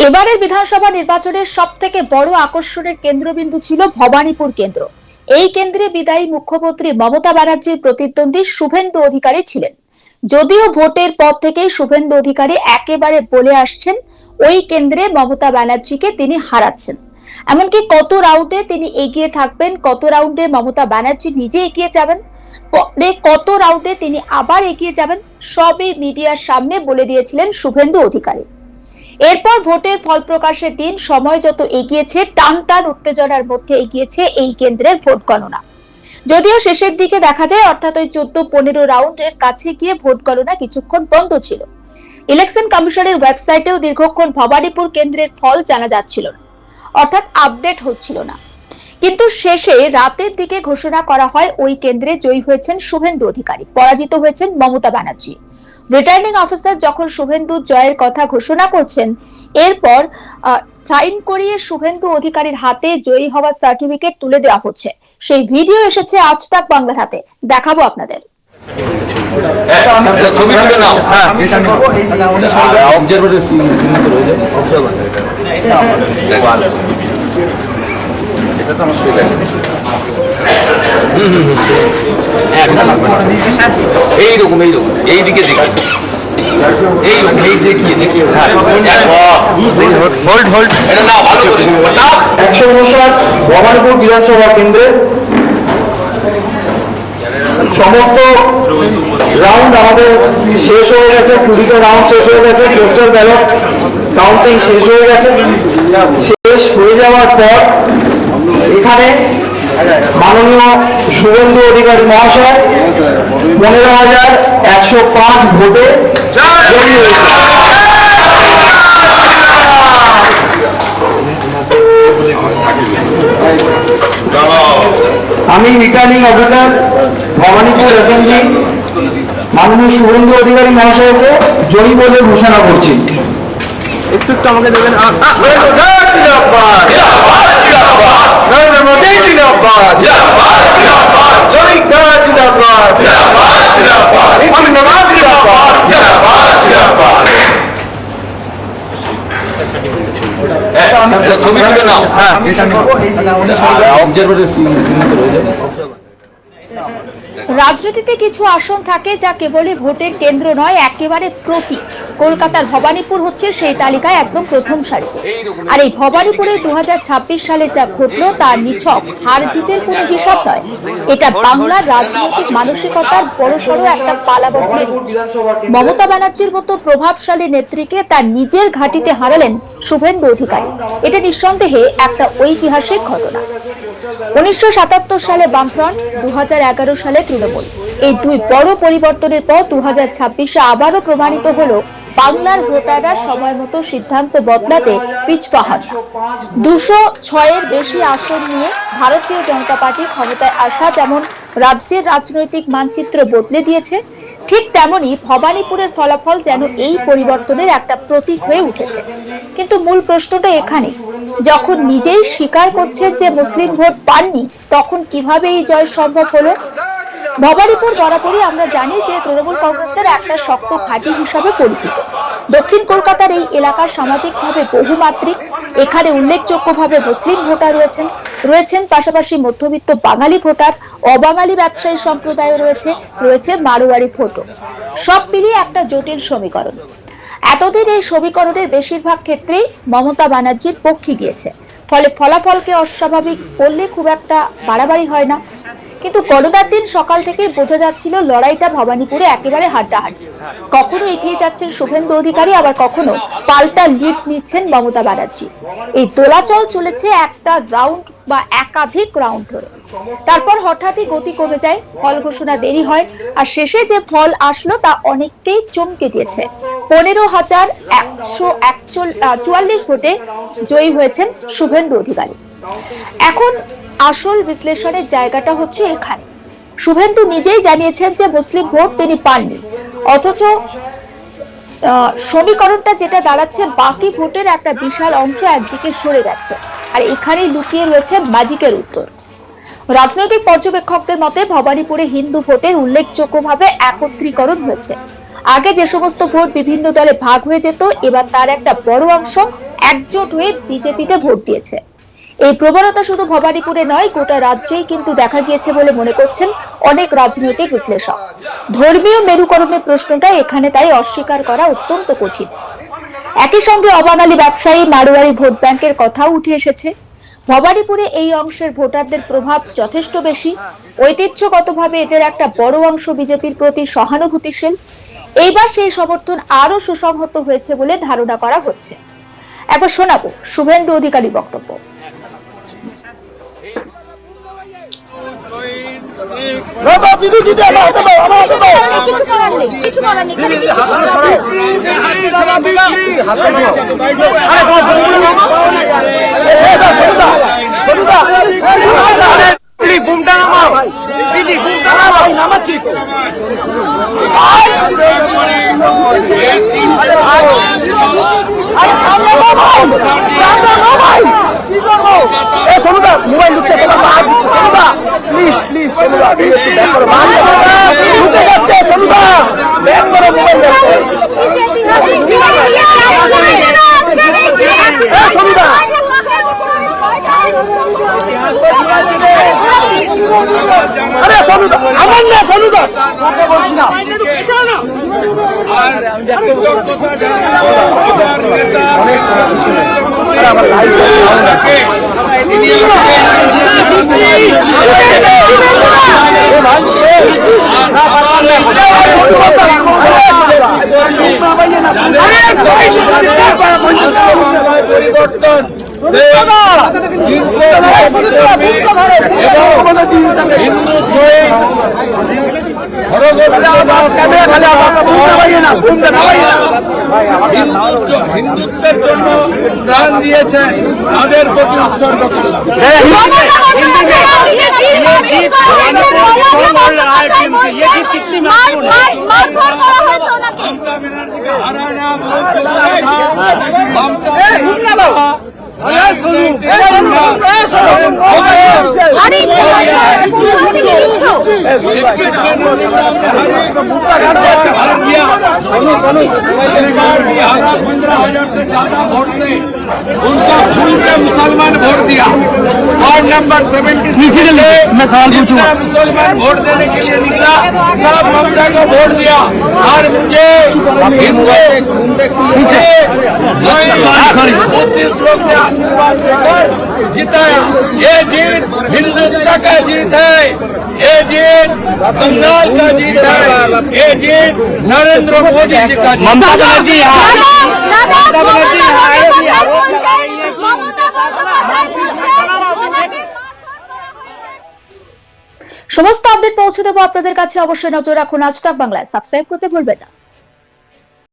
এবারের বিধানসভা নির্বাচনের সবথেকে বড় আকর্ষণের কেন্দ্রবিন্দু ছিল ভবানীপুর কেন্দ্র। এই কেন্দ্রে বিদায়ী মুখ্যমন্ত্রী মমতা ব্যানার্জির প্রতিদ্বন্দ্বী শুভেন্দু অধিকারী ছিলেন। যদিও ভোটের পর থেকেই শুভেন্দু অধিকারী একেবারে বলে আসছেন ওই কেন্দ্রে মমতা ব্যানার্জিকে তিনি হারাচ্ছেন। এমনকি কত রাউন্ডে তিনি এগিয়ে থাকবেন, কত রাউন্ডে মমতা ব্যানার্জি নিজে এগিয়ে যাবেন, পরে কত রাউন্ডে তিনি আবার এগিয়ে যাবেন, সবই মিডিয়ার সামনে বলে দিয়েছিলেন শুভেন্দু অধিকারী। এরপর ভোটের ফল প্রকাশের দিন সময় যত এগিয়েছে, টান টান উত্তেজনার মধ্যে এগিয়েছে এই কেন্দ্রের ভোট গণনা। যদিও শেষের দিকে দেখা যায়, অর্থাৎ ওই 14-15 রাউন্ডের কাছে গিয়ে ভোট গণনা কিছুক্ষণ বন্ধ ছিল। ইলেকশন কমিশনের ওয়েবসাইটেও দীর্ঘক্ষণ ভবানীপুর কেন্দ্রের ফল জানা যাচ্ছিল না, অর্থাৎ আপডেট হচ্ছিল না। কিন্তু শেষে রাতের দিকে ঘোষণা করা হয় ওই কেন্দ্রে জয়ী হয়েছেন শুভেন্দু অধিকারী, পরাজিত হয়েছেন মমতা ব্যানার্জি। রিটার্নিং অফিসার যখন শুভেন্দু জয়ের কথা ঘোষণা করছেন, এরপর সাইন করিয়ে শুভেন্দু অধিকারীর হাতে জয়ী হওয়ার সার্টিফিকেট তুলে দেওয়া হচ্ছে। সেই ভিডিও এসেছে আজ তাক বাংলার হাতে, দেখাবো আপনাদের। এইরকম এইদিকে দেখি, ভবানীপুর বিধানসভা কেন্দ্রে সমস্ত রাউন্ড আমাদের শেষ হয়ে গেছে। 20টা রাউন্ড শেষ হয়ে গেছে, পোস্টাল ব্যালট কাউন্টিং শেষ হয়ে গেছে। শেষ হয়ে যাওয়ার পর এখানে মাননীয় শুভেন্দু অধিকারী মহাশয় 15,105 ভোটে জয়ী হয়েছে। আমি রিটার্নিং অফিসার ভবানীপুর অ্যাসেম্বলি মাননীয় শুভেন্দু অধিকারী মহাশয়কে জয়ী বলে ঘোষণা করছি। একটু আমাকে দেবেন। রাজনীতিতে কিছু আসন থাকে যা কেবলই ভোটের কেন্দ্র নয়, একেবারে প্রতীক। কলকাতার ভবানীপুর হচ্ছে সেই তালিকায় একদম প্রথম সারিতে। আর এই ভবানীপুরে 2026 সালে যা ঘটলো তার নিছক হার জিতের কোনো হিসাব নয়। এটা বাংলার রাজনৈতিক মানসিকতার বড়সড় একটা পালাবদলের। মমতা ব্যানার্জির মতো প্রভাবশালী নেত্রীকে তার নিজের ঘাঁটিতে হারালেন শুভেন্দু অধিকারী। এটা নিঃসন্দেহে একটা ঐতিহাসিক ঘটনা। 1977 সালে বামফ্রন্ট, 2011 সালে তৃণমূল, এই দুই বড় পরিবর্তনের পর 2026-এ আবারও প্রমাণিত হলো বাংলার ভোটাররা সময় মতো সিদ্ধান্ত বদলাতে পিছপা হন না। 206-এর বেশি আসন নিয়ে ভারতীয় জনতা পার্টি ক্ষমতায় আসা যেমন রাজ্যের রাজনৈতিক মানচিত্র বদলে দিয়েছে, ঠিক তেমনি ভবানীপুরের ফলাফল যেন এই পরিবর্তনের একটা প্রতীক হয়ে উঠেছে। কিন্তু মূল প্রশ্নটা এখানে, যখন নিজেই স্বীকার করছেন যে মুসলিম ভোট পাননি, তখন কিভাবে এই জয় সম্ভব হলো? ভবানীপুর বরাবরই আমরা জানি যে তৃণমূল কংগ্রেসের একটা শক্ত ঘাঁটি হিসাবে পরিচিত। দক্ষিণ কলকাতার এই এলাকার সামাজিকভাবে বহুমাত্রিক। এখানে উল্লেখযোগ্যভাবে মুসলিম ভোটার রয়েছেন পাশাপাশি মধ্যবিত্ত বাঙালি ভোটার, অবাঙালি ব্যবসায়ী সম্প্রদায় রয়েছে মারোয়ারি ভোটও। সব মিলিয়ে একটা জটিল সমীকরণ। এতদিন এই সমীকরণের বেশিরভাগ ক্ষেত্রেই মমতা ব্যানার্জির পক্ষে গিয়েছে, ফলে ফলাফলকে অস্বাভাবিক বললে খুব একটা বাড়াবাড়ি হয় না। কিন্তু গণনার দিন সকাল থেকে বোঝা যাচ্ছিল লড়াইটা ভবানীপুরে একেবারে হাড্ডাহাড্ডি। কখনো এগিয়ে যাচ্ছেন শুভেন্দু অধিকারী, আবার কখনো পাল্টা লিড নিচ্ছেন মমতা ব্যানার্জি। এই দোলাচল চলেছে একটা রাউন্ড বা একাধিক রাউন্ড ধরে। তারপর হঠাৎই গতি কমে যায়, ফল ঘোষণা দেরি হয়, আর শেষে যে ফল আসলো তা অনেককেই চমকে দিয়েছে। 15,144 ভোটে জয়ী হয়েছেন শুভেন্দু অধিকারী। এখন আসল বিশ্লেষণের জায়গাটা হচ্ছে এখানে। শুভেন্দু নিজেই জানিয়েছেন যে মুসলিম ভোট তিনি পাননি, অথচ সমীকরণটা যেটা দাঁড়াচ্ছে, বাকি ভোটের একটা বিশাল অংশ একদিকে সরে গেছে। আর এখানেই লুকিয়ে রয়েছে ম্যাজিকের উত্তর। রাজনৈতিক পর্যবেক্ষকদের মতে ভবানীপুরে হিন্দু ভোটের উল্লেখযোগ্যভাবে একত্রীকরণ হয়েছে। আগে যে সমস্ত ভোট বিভিন্ন দলে ভাগ হয়ে যেত, এবার তার একটা বড় অংশ একজোট হয়ে বিজেপিতে ভোট দিয়েছে। এই প্রবণতা শুধু ভবানীপুরে নয়, গোটা রাজ্যেই কিন্তু দেখা গিয়েছে বলে মনে করছেন অনেক রাজনৈতিক বিশ্লেষক। ধর্মীয় মেরুকরণের প্রশ্নটা এখানে তাই অস্বীকার করা অত্যন্ত কঠিন। একই সঙ্গে অবাঙালি ব্যবসায়ী, মারোয়ারি ভোট ব্যাংকের কথাও উঠে এসেছে। ভবানীপুরে এই অংশের ভোটারদের প্রভাব যথেষ্ট বেশি। ঐতিহ্যগতভাবে এদের একটা বড় অংশ বিজেপির প্রতি সহানুভূতিশীল। এইবার সেই সমর্থন আরো সুসংহত হয়েছে বলে ধারণা করা হচ্ছে। একবার শোনাবো শুভেন্দু অধিকারীর বক্তব্য। মোবাইল লুটছে প্লিজ প্লিজ সোনুদা ঢুকে যাচ্ছে সোনুদা ব্যাক করো মোবাইল সোনুদা আরে সোনুদা আমার না সোনুদা কথা বলছি না আমার লাইভ পরিবর্তন হিন্দু হিন্দুত্বের জন্য প্রাণ দিয়েছেন, তাদের প্রতি উৎসর্গ করলাম। মমতা ব্যানার্জিকে হারানা बिहार 15,000 से ज्यादा वोट से उनका खुल के मुसलमान वोट दिया। वार्ड नंबर 76 मैं सवाल पूछूंगा, मुसलमान वोट देने के लिए निकला, सब ममता को वोट दिया। और मुझे लोग ने आशीर्वाद देकर जिताया। ये जीत हिंदुत्व का जीत है, ये जीत बंगाल का जीत है, ये जीत नरेंद्र मोदी जी का जीत। ममता बनर्जी সমস্ত আপডেট পৌঁছে দেবো আপনাদের কাছে। অবশ্যই নজর রাখুন আজ তাক বাংলায়। সাবস্ক্রাইব করতে ভুলবেন না।